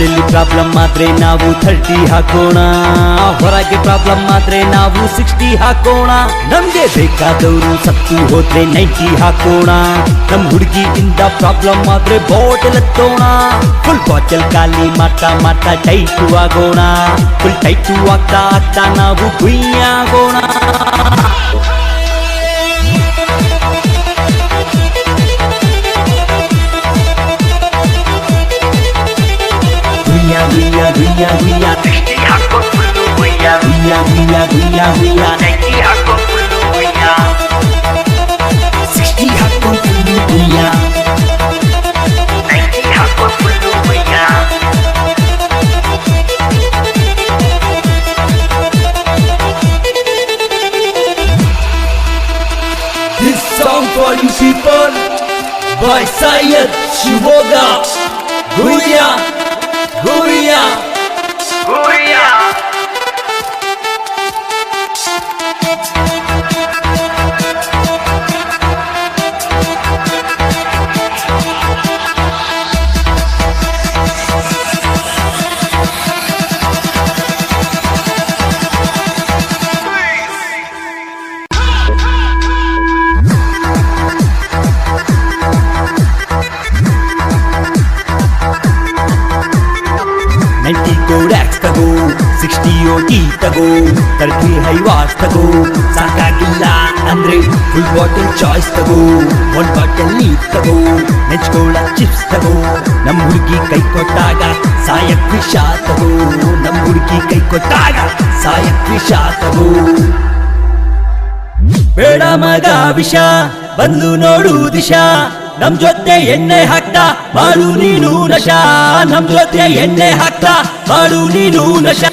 ಮನೇಲಿ ಪ್ರಾಬ್ಲಮ್ ಆದ್ರೆ ನಾವು 30 ಹಾಕೋಣ, ಹೊರಗೆ ಪ್ರಾಬ್ಲಮ್ ಆದ್ರೆ ನಾವು 60 ಹಾಕೋಣ. ನಮ್ಗೆ ಬೇಕಾದವರು ಸತ್ತು ಹೋದ್ರೆ 90 ಹಾಕೋಣ. ನಮ್ ಹುಡುಗಿಯಿಂದ ಪ್ರಾಬ್ಲಮ್ ಆದ್ರೆ ಬಾಟಲ್ ಎತ್ತೋಣ. ಫುಲ್ ಬಾಟಲ್ ಖಾಲಿ ಮಾಡ್ತಾ ಮಾಡ್ತಾ ಟೈಟು ಆಗೋಣ. ಫುಲ್ ಟೈಟು ಆಗ್ತಾ ಆಗ್ತಾ ನಾವು ಗುಯ್ಯ ಆಗೋಣ. Guya guya guya 60 ಹಾಕೋ full ಗುಯ್ಯ guya guya guya guya 90 ಹಾಕೋ ಫುಲ್ಲು ಗುಯ್ಯ 60 ಹಾಕೋ ಫುಲ್ಲು ಗುಯ್ಯ 90 ಹಾಕೋ full ಗುಯ್ಯ. This song for you people by Syed Shivoga. Guya guya ಗುಯ್ಯ Kodax ತಗೋ 60 OT ತಗೋ 30 ಹೈವಾಸ್ ತಗೋ. ಸಾಕಾಗಿಲ್ಲ ಅಂದ್ರೆ ಫುಲ್ ಬಾಟಲ್ ಚಾಯ್ಸ್ ತಗೋ. 1 ಬಾಟಲ್ ನೀರ್ ತಗೋ. ನೆಚ್ಕೊಳ್ಳ ಚಿಪ್ಸ್ ತಗೋ. ನಮ್ ಹುಡುಗಿ ಕೈ ಕೊಟ್ಟಾಗ ಸಾಯಕ್ ವಿಷ ತಗೋ. ನಮ್ ಹುಡುಗಿ ಕೈ ಕೊಟ್ಟಾಗ ಸಾಯಕ್ ವಿಷ ತಗೋ. ಬೇಡ ಮಗ ವಿಷ ಬಂದು ನೋಡು ದಿಶಾ. ನಮ್ ಜೊತೆ ಎಣ್ಣೆ ಹಾಕ್ತಾ ಮಾಡು ನೀನು ನಶಾ. ನಮ್ ಜೊತೆ ಎಣ್ಣೆ ಹಾಕ್ತಾ ಮಾಡು ನೀನು ನಶಾ.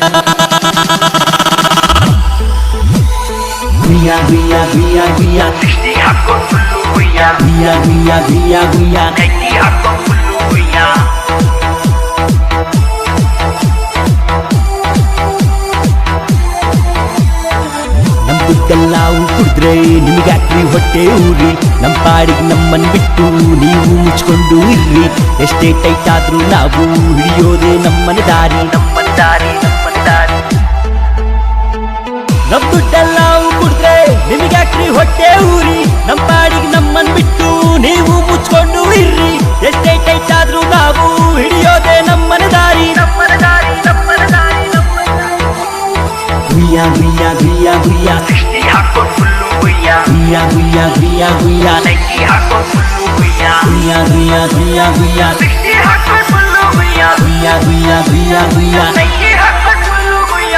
ಗುಯ್ಯ ಗುಯ್ಯ ಗುಯ್ಯ ಗುಯ್ಯ 60 ಹಾಕೋ ಫುಲ್ಲು ಗುಯ್ಯ ಗುಯ್ಯ ಗುಯ್ಯ ಗುಯ್ಯ ಗುಯ್ಯ 90 ಹಾಕೋ ಫುಲ್ಲು ಗುಯ್ಯ. ನಮ್ ದುಡ್ಡೆಲ್ಲ ಕುಡಿದ್ರೆ ನಿಮ್ಗ್ಯಾಕ್ರಿ ಹೊಟ್ಟೆ ಊರಿ. ನಮ್ ಪಾಡಿಗೆ ನಮ್ಮನ್ ಬಿಟ್ಟು ನೀವು ಮುಚ್ಕೊಂಡು ಇರ್ರಿ. ಎಷ್ಟೇ ಟೈಟ್ ಆದ್ರೂ ನಾವು ಹಿಡಿಯೋದೇ ನಮ್ಮನೆ ದಾರಿ. ನಮ್ಮನ ದಾರಿ ನಮ್ಮನ ದಾರಿ. ನಮ್ ದುಡ್ಡೆಲ್ಲ ಕುಡಿದ್ರೆ ನಿಮ್ಗ್ಯಾಕ್ರಿ ಹೊಟ್ಟೆ ಊರಿ. ನಮ್ ಪಾಡಿಗೆ ನಮ್ಮನ್ ಬಿಟ್ಟು ನೀವು ಮುಚ್ಕೊಂಡು ಇರ್ರಿ. ಎಷ್ಟೇ ಟೈಟ್ ಆದ್ರೂ ನಾವು ಹಿಡಿಯೋದೇ ನಮ್ಮನೆ ದಾರಿ. ನಮ್ಮನ ದಾರಿ ನಮ್ಮನ ದಾರಿ ನಮ್ಮನ ದಾರಿ. ಗುಯ್ಯ ಗುಯ್ಯ ಗುಯ್ಯ ಗುಯ್ಯ 60 ಹಾಕೋ ಫುಲ್ಲು ಗುಯ್ಯ ಗುಯ್ಯ ಗುಯ್ಯ ಗುಯ್ಯ ಗುಯ್ಯ 90 ಹಾಕೋ ಫುಲ್ಲು ಗುಯ್ಯ ಗುಯ್ಯ ಗುಯ್ಯ ಗುಯ್ಯ ಗುಯ್ಯ 60 ಹಾಕೋ ಫುಲ್ಲು ಗುಯ್ಯ ಗುಯ್ಯ ಗುಯ್ಯ ಗುಯ್ಯ ಗುಯ್ಯ 90 ಹಾಕೋ ಫುಲ್ಲು ಗುಯ್ಯ.